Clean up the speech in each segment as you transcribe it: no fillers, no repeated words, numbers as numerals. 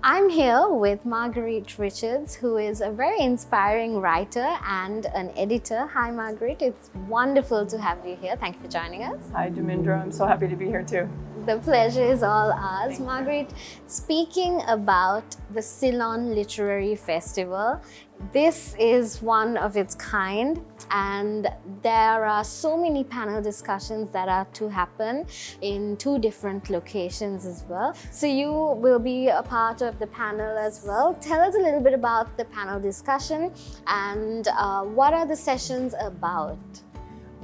I'm here with Marguerite Richards, who is a very inspiring writer and an editor. Hi, Marguerite. It's wonderful to have you here. Thank you for joining us. Hi, Dhumindra. I'm so happy to be here too. The pleasure is all ours. Marguerite, speaking about the Ceylon Literary Festival, this is one of its kind, and there are so many panel discussions that are to happen in 2 different locations as well. So you will be a part of the panel as well. Tell us a little bit about the panel discussion and what are the sessions about?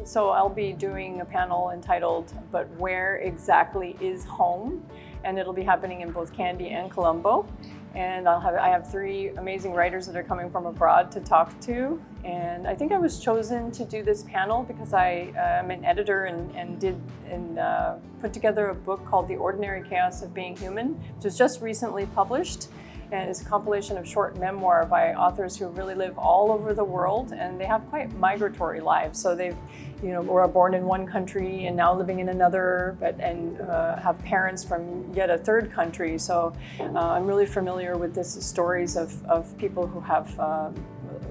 So I'll be doing a panel entitled, But Where Exactly is Home? And it'll be happening in both Kandy and Colombo. And I have 3 amazing writers that are coming from abroad to talk to. And I think I was chosen to do this panel because I am an editor and put together a book called The Ordinary Chaos of Being Human, which was just recently published. And it's a compilation of short memoir by authors who really live all over the world, and they have quite migratory lives. So they've, were born in one country and now living in another, and have parents from yet a 3rd country. So I'm really familiar with this stories of people who have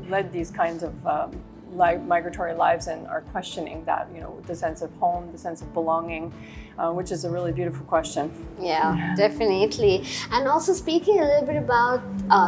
led these kinds of migratory lives and are questioning that, the sense of home, the sense of belonging, which is a really beautiful question. Yeah, definitely. And also speaking a little bit about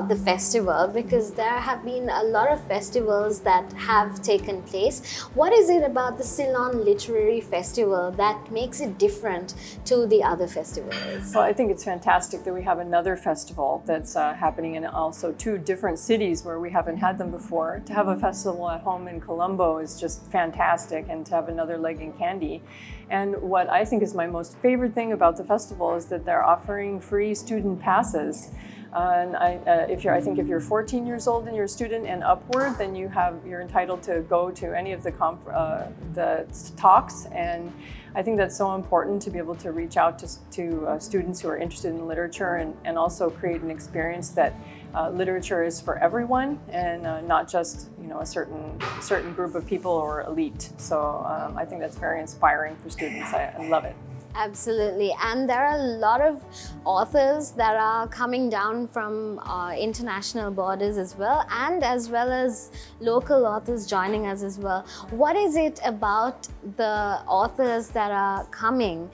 the festival, because there have been a lot of festivals that have taken place. What is it about the Ceylon Literary Festival that makes it different to the other festivals? Well, I think it's fantastic that we have another festival that's happening in also 2 different cities where we haven't had them before. To have a festival at home in Colombo is just fantastic, and to have another leg in Kandy. And what I think is my most favorite thing about the festival is that they're offering free student passes. And I think if you're 14 years old and you're a student and upward, then you're entitled to go to any of the talks. And I think that's so important to be able to reach out to students who are interested in literature and also create an experience that literature is for everyone and not just a certain group of people or elite. So I think that's very inspiring for students. I love it. Absolutely. And there are a lot of authors that are coming down from international borders as well as local authors joining us as well. What is it about the authors that are coming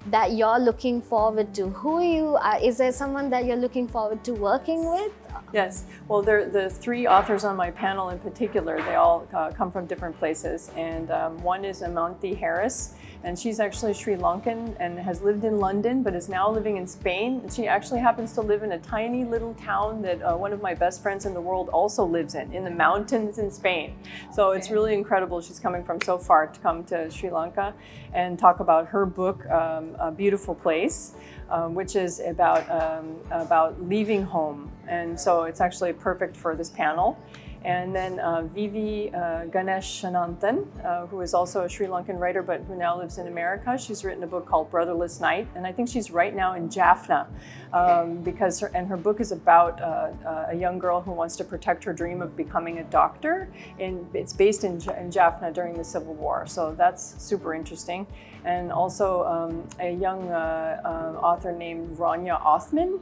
that you're looking forward to? Who are you? Is there someone that you're looking forward to working with? Yes. Well, the 3 authors on my panel in particular, they all come from different places. And one is Amanti Harris, and she's actually Sri Lankan and has lived in London, but is now living in Spain. And she actually happens to live in a tiny little town that one of my best friends in the world also lives in the mountains in Spain. So It's really incredible. She's coming from so far to come to Sri Lanka and talk about her book, A Beautiful Place, which is about leaving home. And so it's actually perfect for this panel. And then Vivi Ganeshananthan, who is also a Sri Lankan writer, but who now lives in America. She's written a book called Brotherless Night, and I think she's right now in Jaffna because her book is about a young girl who wants to protect her dream of becoming a doctor. And it's based in Jaffna during the Civil War, so that's super interesting. And also a young author named Rania Othman,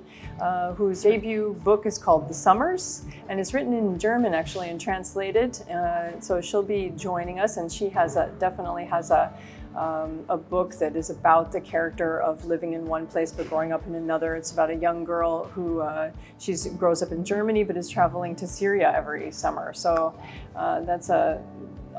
whose debut book is called The Summers, and it's written in German actually and translated. So she'll be joining us, and she definitely has a book that is about the character of living in one place but growing up in another. It's about a young girl who grows up in Germany but is traveling to Syria every summer. So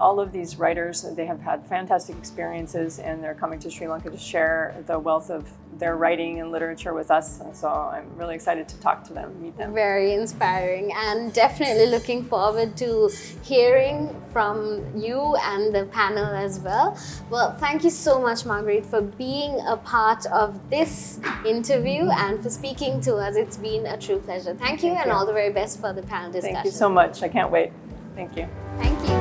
all of these writers, they have had fantastic experiences, and they're coming to Sri Lanka to share the wealth of their writing and literature with us. And so I'm really excited to talk to them, meet them. Very inspiring, and definitely looking forward to hearing from you and the panel as well. Well, thank you so much, Marguerite, for being a part of this interview and for speaking to us. It's been a true pleasure. Thank you, and all the very best for the panel discussion. Thank you so much. I can't wait. Thank you. Thank you.